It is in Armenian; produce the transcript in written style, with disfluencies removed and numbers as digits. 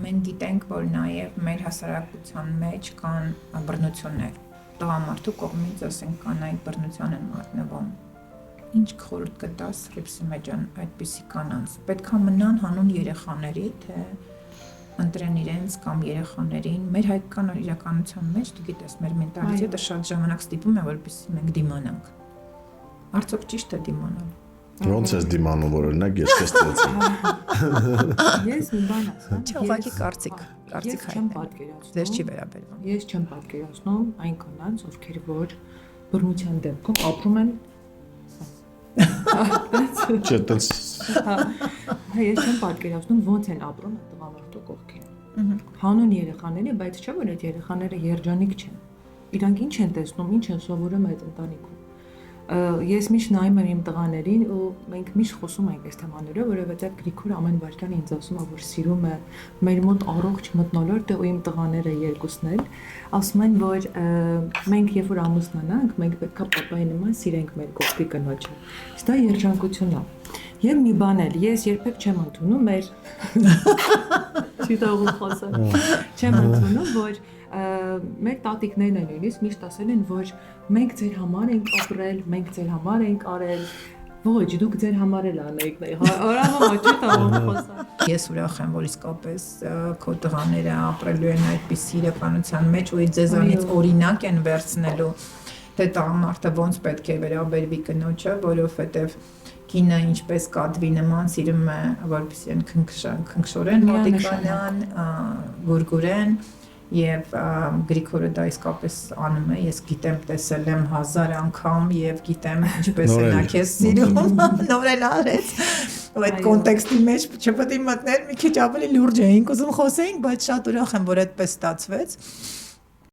մենք գիտենք, որ նաև մեր հասարակության մեջ կան բռնություններ։ Տղամարդու կողմից, ասենք, կանայք բռնության են մատնվում։ Ինչ խորհուրդ կտաս Ռիփսիմե ջան այդպիսի կանանց։ Պետք է մնան հանուն երեխաների, թե ընտրեն իրենց կամ երեխաներին։ Մեր հայկական իրականության մեջ, դու գիտես, մեր մենտալիտետը շատ ժամանակ ստիպում է, որպեսզի մենք դիմանանք։ Արդյոք ճիշտ է դիմանալ։ Ոնց ես դիմանում, որ օրինակ ես քեստեցի։ Ես մի բան ասեմ։ Չէ, ուղղակի կարծիք Ես չեմ պատկերացնում։ Ձեզ չի վերաբերվում։ Ես չեմ պատկերացնում այն կանանց, ովքեր որ բռնության դեպքում ապրում են Չէ, տենց ես չեմ պատկերացնում ոնց են ապրում այդ տղամարդու կողքին։ Հանուն երեխաների, բայց չէ որ այդ երեխաները երջանիկ չեն։ Իրանք ինչ են տեսնում, ինչ են սովորում այդ ընտանիքում։ Ես միշտ նայում եմ իմ տղաներին ու մենք միշտ խոսում ենք այս թեմաներով, որովհետև Գրիգորը ամեն վարքյան ինձ ասում է, որ սիրում է մեր մոտ առողջ մթնոլորտ ու իմ տղաները երկուսն էլ ասում են, որ մենք երբ որ ամուսնանանք, մենք պետք է պապայի նման սիրենք մեր կողքի կնոջը։ Դա երջանկություն է։ Եվ մի բան էլ, ես երբեք չեմ ընդունում մեր չիտաղու խոսալ։ Չեմ ընդունում, որ մեր տատիկներն են նույնիսկ միշտ ասել են, որ մենք ձեր համար ենք ապրել, մենք ձեր համար ենք արել, ոչ, դուք ձեր համար էլ անեիք, հորամա չիտաղու խոսալ։ Ես ուրախ եմ, որ իսկապես քո տղաները ապրելու են այդպիսի իրականության մեջ ու ձեզանից օրինակ են վերցնելու, թե տղամարդը ոնց պետք է վերաբերվի կնոջը, որովհետև կինը ինչպես կատվի նման սիրում է, որպեսզի են քնքշորեն մոտիկանան, գուրգուրեն եւ Գրիգորը դա իսկապես անում է, ես գիտեմ, տեսել եմ 1000 անգամ եւ գիտեմ ինչպես է նա քեզ սիրում, նորել արեց։ Ու այդ կոնտեքստի մեջ չպետք է մտնել, մի քիչ ավելի լուրջ էինք ուզում խոսեինք, բայց շատ ուրախ եմ, որ այդպես ստացվեց։